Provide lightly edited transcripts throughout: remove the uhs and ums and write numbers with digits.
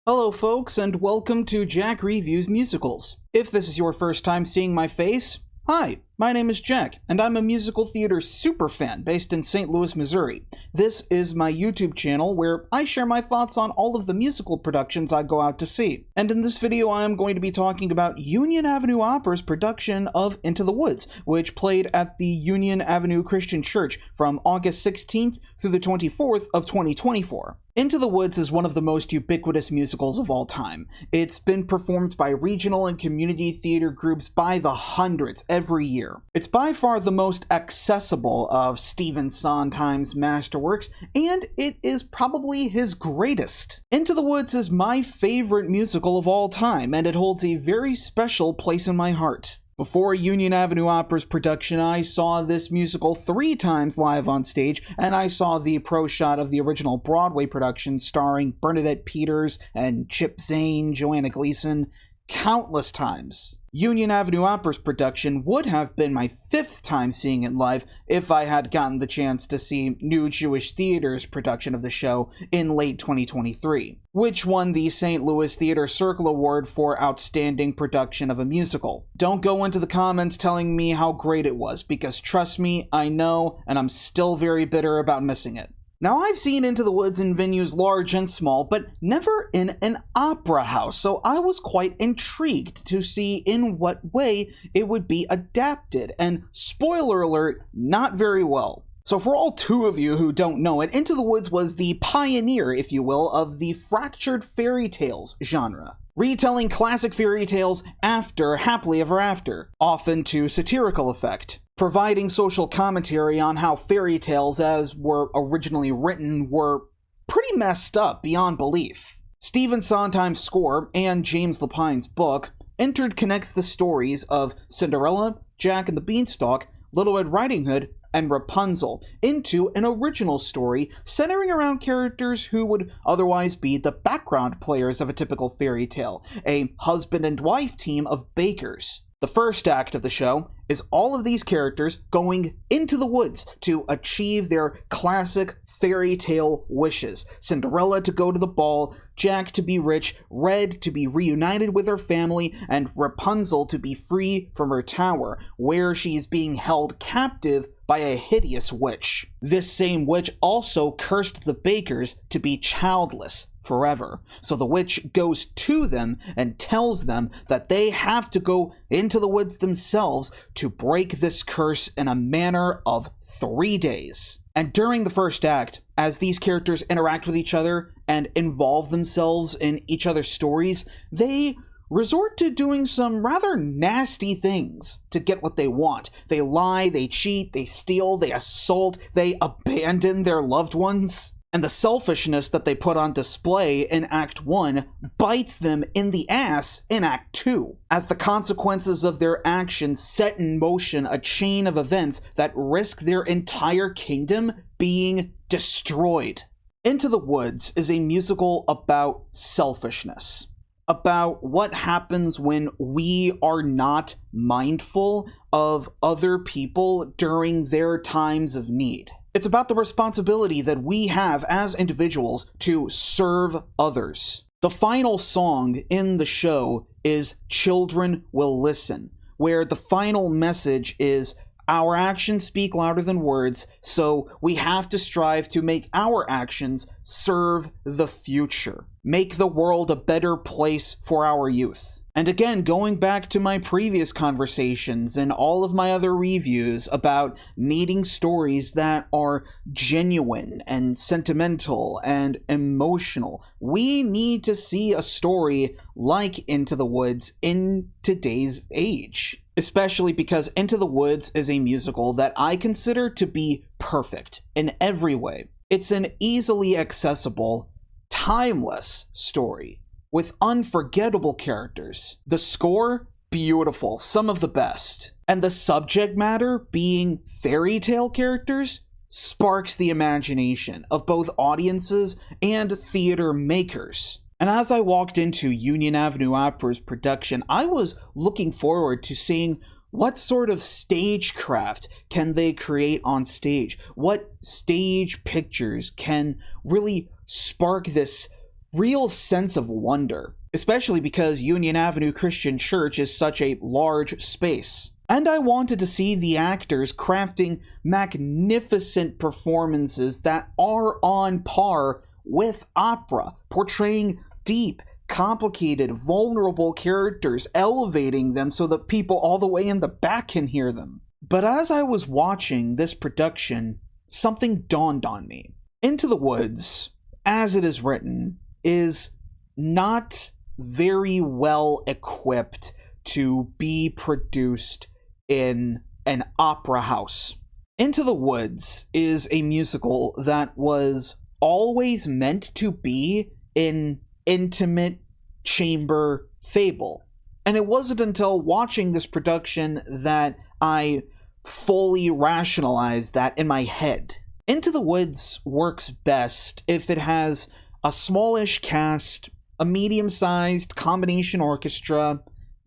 Hello folks, and welcome to Jack Reviews Musicals. If this is your first time seeing my face, hi, my name is Jack, and I'm a musical theater superfan based in St. Louis, Missouri. This is my YouTube channel where I share my thoughts on all of the musical productions I go out to see. And in this video I am going to be talking about Union Avenue Opera's production of Into the Woods, which played at the Union Avenue Christian Church from August 16th through the 24th of 2024. Into the Woods is one of the most ubiquitous musicals of all time. It's been performed by regional and community theater groups by the hundreds every year. It's by far the most accessible of Stephen Sondheim's masterworks, and it is probably his greatest. Into the Woods is my favorite musical of all time, and it holds a very special place in my heart. Before Union Avenue Opera's production, I saw this musical 3 times live on stage, and I saw the pro shot of the original Broadway production starring Bernadette Peters and Chip Zane, Joanna Gleason, countless times. Union Avenue Opera's production would have been my 5th time seeing it live if I had gotten the chance to see New Jewish Theater's production of the show in late 2023, which won the St. Louis Theater Circle Award for Outstanding Production of a Musical. Don't go into the comments telling me how great it was, because trust me, I know, and I'm still very bitter about missing it. Now, I've seen Into the Woods in venues large and small, but never in an opera house, so I was quite intrigued to see in what way it would be adapted, and spoiler alert, not very well. So for all 2 of you who don't know it, Into the Woods was the pioneer, if you will, of the fractured fairy tales genre, retelling classic fairy tales after Happily Ever After, often to satirical effect, providing social commentary on how fairy tales as were originally written were pretty messed up beyond belief. Stephen Sondheim's score and James Lapine's book interconnects the stories of Cinderella, Jack and the Beanstalk, Little Red Riding Hood, and Rapunzel into an original story centering around characters who would otherwise be the background players of a typical fairy tale, a husband and wife team of bakers. The first act of the show is all of these characters going into the woods to achieve their classic fairy tale wishes. Cinderella to go to the ball, Jack to be rich, Red to be reunited with her family, and Rapunzel to be free from her tower, where she is being held captive by a hideous witch. This same witch also cursed the bakers to be childless forever. So the witch goes to them and tells them that they have to go into the woods themselves to break this curse in a manner of 3 days. And during the first act, as these characters interact with each other and involve themselves in each other's stories, they resort to doing some rather nasty things to get what they want. They lie, they cheat, they steal, they assault, they abandon their loved ones. And the selfishness that they put on display in Act 1 bites them in the ass in Act 2, as the consequences of their actions set in motion a chain of events that risk their entire kingdom being destroyed. Into the Woods is a musical about selfishness, about what happens when we are not mindful of other people during their times of need. It's about the responsibility that we have as individuals to serve others. The final song in the show is Children Will Listen, where the final message is our actions speak louder than words, so we have to strive to make our actions serve the future. Make the world a better place for our youth. And again, going back to my previous conversations and all of my other reviews about needing stories that are genuine and sentimental and emotional, we need to see a story like Into the Woods in today's age. Especially because Into the Woods is a musical that I consider to be perfect in every way. It's an easily accessible, timeless story with unforgettable characters. The score, beautiful, some of the best. And the subject matter, being fairy tale characters, sparks the imagination of both audiences and theater makers. And as I walked into Union Avenue Opera's production, I was looking forward to seeing what sort of stagecraft can they create on stage? What stage pictures can really spark this real sense of wonder, especially because Union Avenue Christian Church is such a large space. And I wanted to see the actors crafting magnificent performances that are on par with opera, portraying deep, complicated, vulnerable characters, elevating them so that people all the way in the back can hear them. But as I was watching this production, something dawned on me. Into the Woods, as it is written, is not very well equipped to be produced in an opera house. Into the Woods is a musical that was always meant to be an intimate chamber fable. And it wasn't until watching this production that I fully rationalized that in my head. Into the Woods works best if it has a smallish cast, a medium-sized combination orchestra,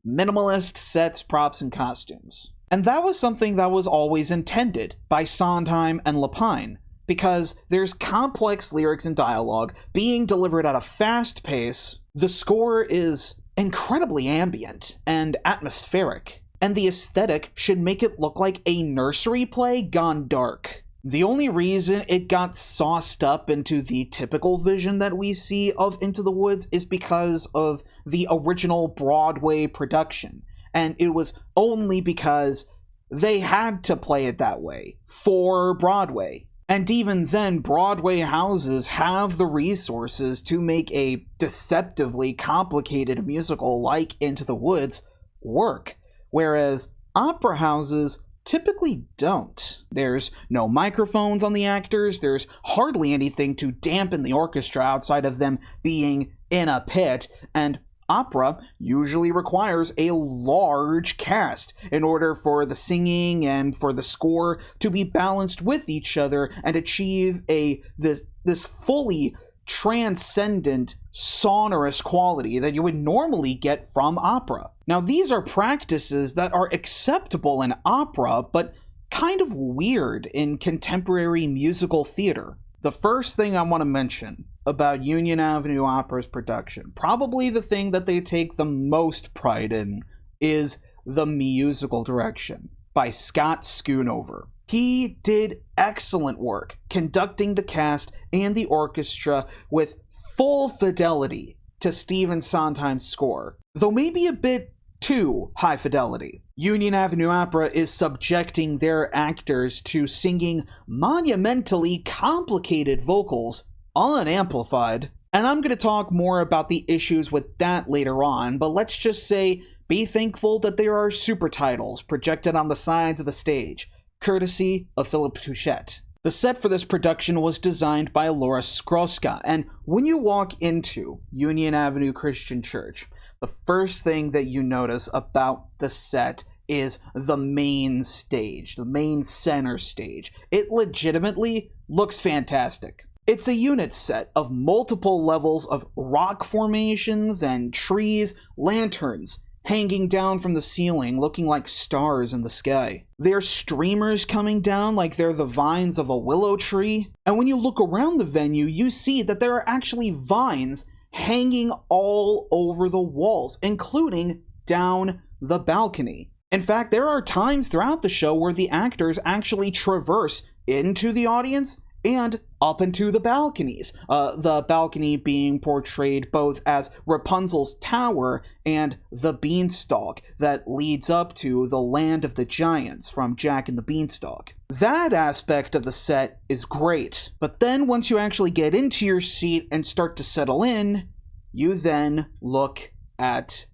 minimalist sets, props, and costumes. And that was something that was always intended by Sondheim and Lapine, because there's complex lyrics and dialogue being delivered at a fast pace, the score is incredibly ambient and atmospheric, and the aesthetic should make it look like a nursery play gone dark. The only reason it got sauced up into the typical vision that we see of Into the Woods is because of the original Broadway production, and it was only because they had to play it that way for Broadway. And even then, Broadway houses have the resources to make a deceptively complicated musical like Into the Woods work, whereas opera houses typically don't. There's no microphones on the actors, there's hardly anything to dampen the orchestra outside of them being in a pit, and opera usually requires a large cast in order for the singing and for the score to be balanced with each other and achieve this fully transcendent sonorous quality that you would normally get from opera. Now, these are practices that are acceptable in opera, but kind of weird in contemporary musical theater. The first thing I want to mention about Union Avenue Opera's production, probably the thing that they take the most pride in, is the musical direction by Scott Schoonover. He did excellent work conducting the cast and the orchestra with full fidelity to Stephen Sondheim's score, though maybe a bit too high fidelity. Union Avenue Opera is subjecting their actors to singing monumentally complicated vocals unamplified, and I'm going to talk more about the issues with that later on, but let's just say be thankful that there are super titles projected on the sides of the stage, courtesy of Philip Touchette. The set for this production was designed by Laura Skroska, and when you walk into Union Avenue Christian Church, the first thing that you notice about the set is the main stage, the main center stage. It legitimately looks fantastic. It's a unit set of multiple levels of rock formations and trees, lanterns, hanging down from the ceiling looking like stars in the sky. There's streamers coming down like they're the vines of a willow tree, and when you look around the venue, you see that there are actually vines hanging all over the walls, including down the balcony. In fact, there are times throughout the show where the actors actually traverse into the audience and up into the balconies. The balcony being portrayed both as Rapunzel's tower and the beanstalk that leads up to the land of the giants from Jack and the Beanstalk. That aspect of the set is great, but then once you actually get into your seat and start to settle in, you then look at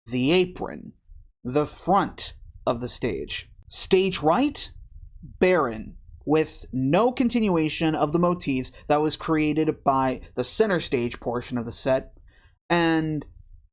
the apron, the front of the stage. Stage right, barren, with no continuation of the motifs that was created by the center stage portion of the set, and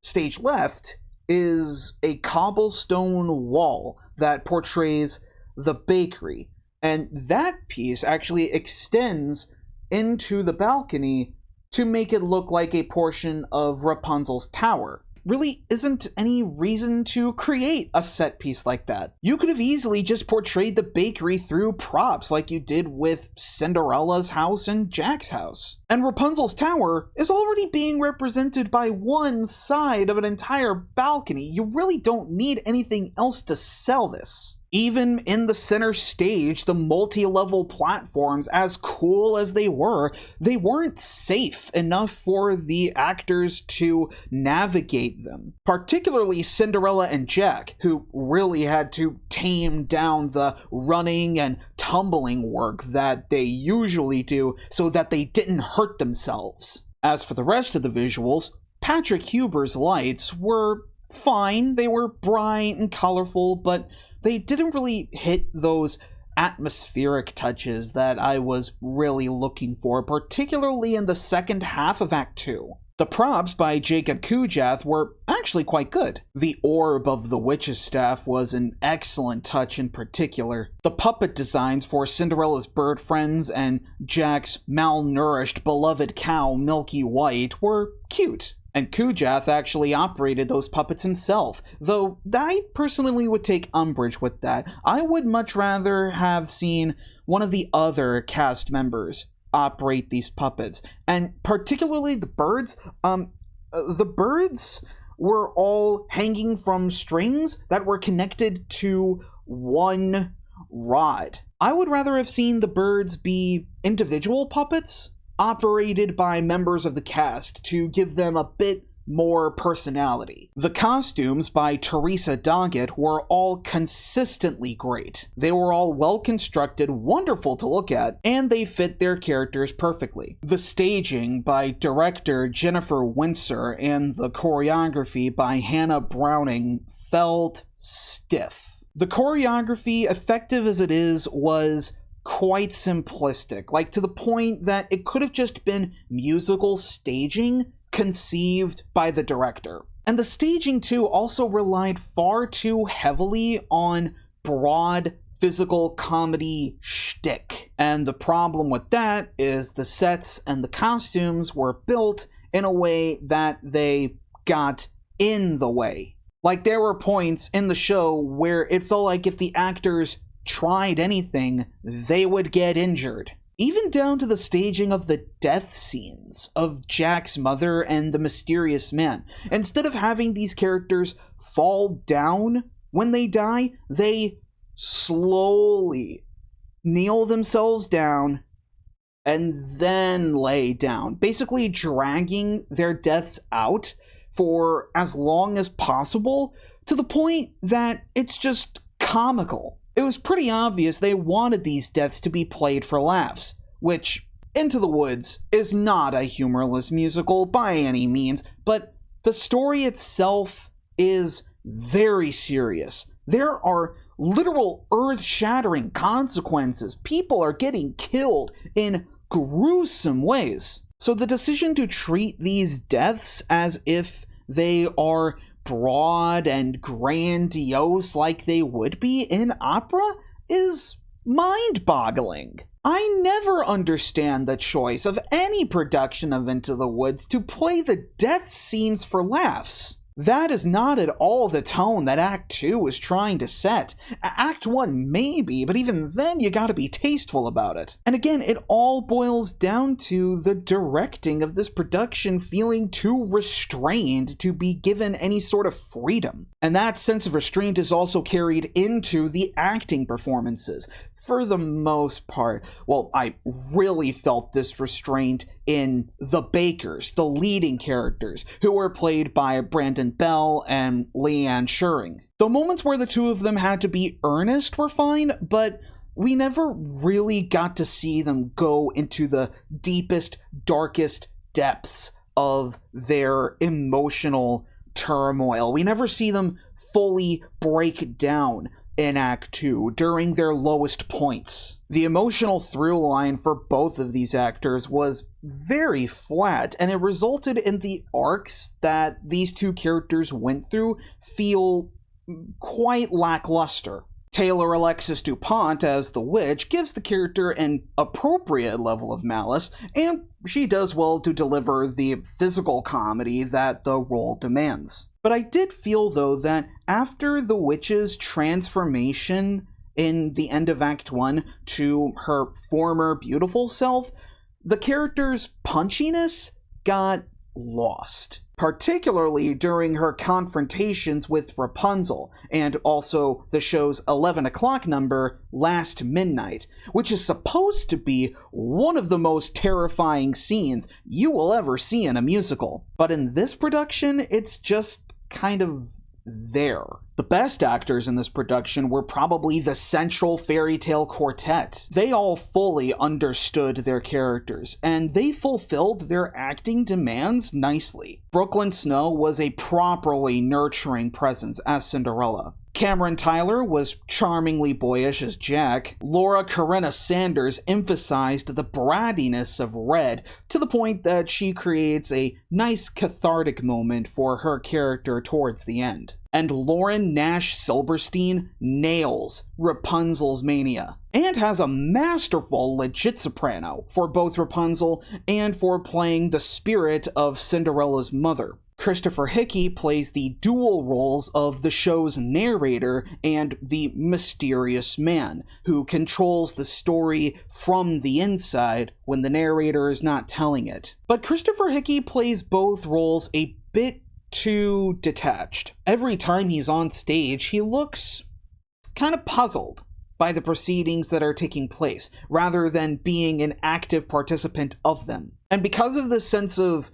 stage left is a cobblestone wall that portrays the bakery, and that piece actually extends into the balcony to make it look like a portion of Rapunzel's tower. really isn't any reason to create a set piece like that. You could have easily just portrayed the bakery through props like you did with Cinderella's house and Jack's house. And Rapunzel's tower is already being represented by one side of an entire balcony. You really don't need anything else to sell this. Even in the center stage, the multi-level platforms, as cool as they weren't safe enough for the actors to navigate them. Particularly Cinderella and Jack, who really had to tame down the running and tumbling work that they usually do so that they didn't hurt themselves. As for the rest of the visuals, Patrick Huber's lights were fine. They were bright and colorful, but they didn't really hit those atmospheric touches that I was really looking for, particularly in the second half of Act 2. The props by Jacob Kujath were actually quite good. The orb of the witch's staff was an excellent touch in particular. The puppet designs for Cinderella's bird friends and Jack's malnourished beloved cow Milky White were cute. And Kujath actually operated those puppets himself, though I personally would take umbrage with that. I would much rather have seen one of the other cast members operate these puppets, and particularly the birds. The birds were all hanging from strings that were connected to one rod. I would rather have seen the birds be individual puppets operated by members of the cast to give them a bit more personality. The costumes by Teresa Doggett were all consistently great. They were all well constructed, wonderful to look at, and they fit their characters perfectly. The staging by director Jennifer Windsor and the choreography by Hannah Browning felt stiff. The choreography, effective as it is, was quite simplistic, like to the point that it could have just been musical staging conceived by the director. And the staging too also relied far too heavily on broad physical comedy shtick. And the problem with that is the sets and the costumes were built in a way that they got in the way. Like there were points in the show where it felt like if the actors tried anything, they would get injured. Even down to the staging of the death scenes of Jack's mother and the mysterious man. Instead of having these characters fall down when they die, they slowly kneel themselves down and then lay down, basically dragging their deaths out for as long as possible, to the point that it's just comical. It was pretty obvious they wanted these deaths to be played for laughs, which, Into the Woods, is not a humorless musical by any means, but the story itself is very serious. There are literal earth-shattering consequences. People are getting killed in gruesome ways. So the decision to treat these deaths as if they are broad and grandiose like they would be in opera is mind-boggling. I never understand the choice of any production of Into the Woods to play the death scenes for laughs. That is not at all the tone that Act 2 was trying to set. Act 1 maybe, but even then you gotta be tasteful about it. And again, it all boils down to the directing of this production feeling too restrained to be given any sort of freedom. And that sense of restraint is also carried into the acting performances. For the most part, well, I really felt this restraint in the Bakers, the leading characters, who were played by Brandon Bell and Leanne Schuring. The moments where the two of them had to be earnest were fine, but we never really got to see them go into the deepest, darkest depths of their emotional turmoil. We never see them fully break down in Act 2 during their lowest points. The emotional through line for both of these actors was very flat, and it resulted in the arcs that these two characters went through feel quite lackluster. Taylor Alexis DuPont as the witch gives the character an appropriate level of malice, and she does well to deliver the physical comedy that the role demands. But I did feel, though, that after the witch's transformation in the end of Act 1 to her former beautiful self, the character's punchiness got lost, particularly during her confrontations with Rapunzel, and also the show's 11 o'clock number, Last Midnight, which is supposed to be one of the most terrifying scenes you will ever see in a musical. But in this production, it's just kind of there. The best actors in this production were probably the central fairy tale quartet. They all fully understood their characters, and they fulfilled their acting demands nicely. Brooklyn Snow was a properly nurturing presence as Cinderella. Cameron Tyler was charmingly boyish as Jack. Laura Corinna Sanders emphasized the brattiness of Red to the point that she creates a nice cathartic moment for her character towards the end. And Lauren Nash Silberstein nails Rapunzel's mania, and has a masterful legit soprano for both Rapunzel and for playing the spirit of Cinderella's mother. Christopher Hickey plays the dual roles of the show's narrator and the mysterious man, who controls the story from the inside when the narrator is not telling it. But Christopher Hickey plays both roles a bit too detached. Every time he's on stage, he looks kind of puzzled by the proceedings that are taking place, rather than being an active participant of them. And because of this sense of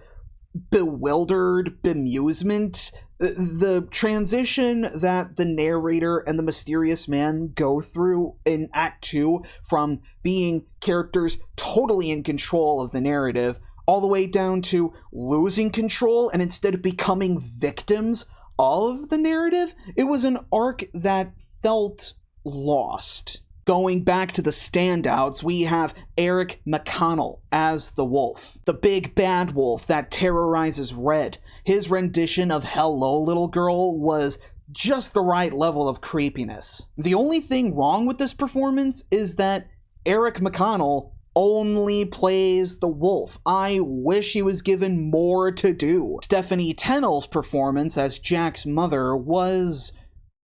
bewildered bemusement, the transition that the narrator and the mysterious man go through in Act 2, from being characters totally in control of the narrative, all the way down to losing control and instead becoming victims of the narrative, it was an arc that felt lost. Going back to the standouts, we have Eric McConnell as the wolf, the big bad wolf that terrorizes Red. His rendition of Hello, Little Girl was just the right level of creepiness. The only thing wrong with this performance is that Eric McConnell only plays the wolf. I wish he was given more to do. Stephanie Tennell's performance as Jack's mother was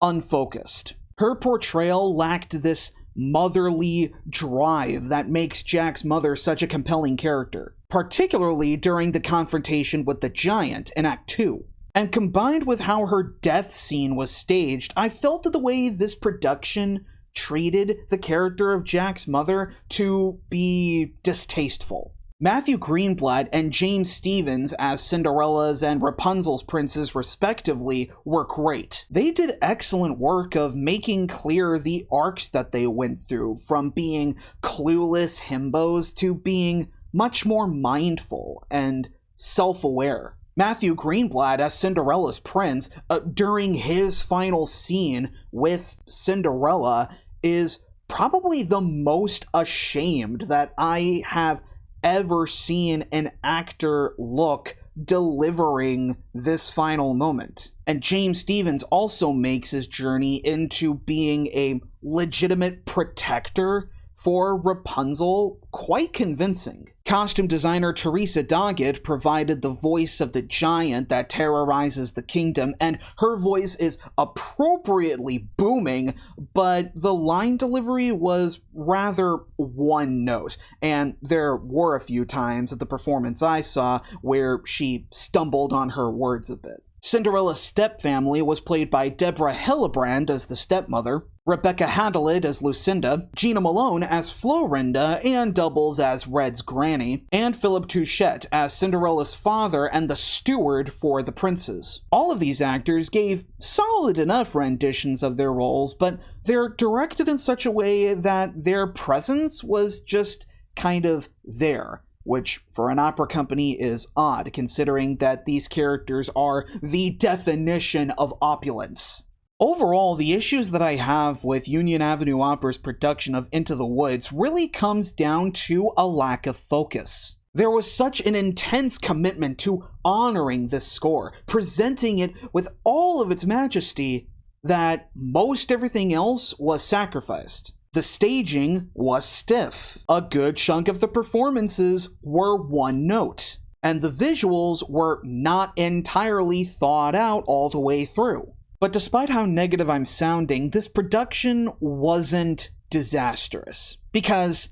unfocused. Her portrayal lacked this motherly drive that makes Jack's mother such a compelling character, particularly during the confrontation with the giant in Act 2. And combined with how her death scene was staged, I felt that the way this production treated the character of Jack's mother to be distasteful. Matthew Greenblatt and James Stevens as Cinderella's and Rapunzel's princes respectively were great. They did excellent work of making clear the arcs that they went through, from being clueless himbos to being much more mindful and self-aware. Matthew Greenblatt as Cinderella's prince, during his final scene with Cinderella, is probably the most ashamed that I have ever seen an actor look delivering this final moment. And James Stevens also makes his journey into being a legitimate protector for Rapunzel quite convincing. Costume designer Teresa Doggett provided the voice of the giant that terrorizes the kingdom, and her voice is appropriately booming, but the line delivery was rather one note, and there were a few times at the performance I saw where she stumbled on her words a bit. Cinderella's stepfamily was played by Deborah Hillebrand as the stepmother, Rebecca Hadelid as Lucinda, Gina Malone as Florinda and doubles as Red's granny, and Philip Touchette as Cinderella's father and the steward for the princes. All of these actors gave solid enough renditions of their roles, but they're directed in such a way that their presence was just kind of there, which for an opera company is odd, considering that these characters are the definition of opulence. Overall, the issues that I have with Union Avenue Opera's production of Into the Woods really comes down to a lack of focus. There was such an intense commitment to honoring this score, presenting it with all of its majesty, that most everything else was sacrificed. The staging was stiff. A good chunk of the performances were one note. and the visuals were not entirely thought out all the way through. But despite how negative I'm sounding, this production wasn't disastrous, because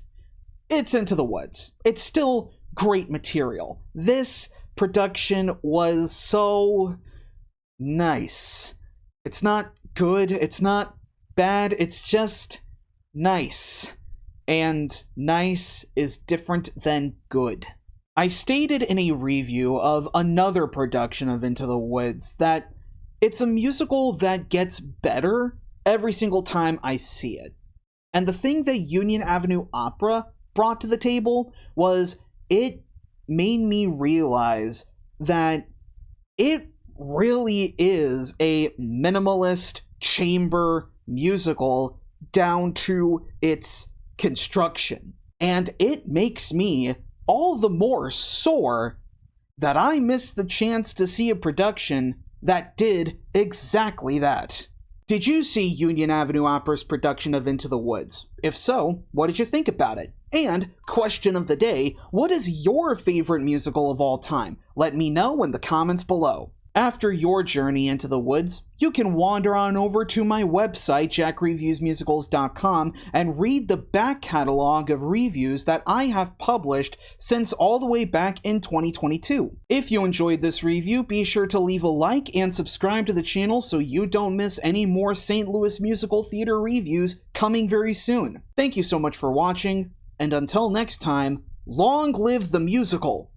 it's Into the Woods. It's still great material. This production was so nice. It's not good, it's not bad, it's just nice. And nice is different than good. I stated in a review of another production of Into the Woods that it's a musical that gets better every single time I see it. And the thing that Union Avenue Opera brought to the table was it made me realize that it really is a minimalist chamber musical down to its construction. And it makes me all the more sore that I missed the chance to see a production that did exactly that. Did you see Union Avenue Opera's production of Into the Woods? If so, what did you think about it? And, question of the day, what is your favorite musical of all time? Let me know in the comments below. After your journey into the woods, you can wander on over to my website, jackreviewsmusicals.com, and read the back catalog of reviews that I have published since all the way back in 2022. If you enjoyed this review, be sure to leave a like and subscribe to the channel so you don't miss any more St. Louis musical theater reviews coming very soon. Thank you so much for watching, and until next time, long live the musical!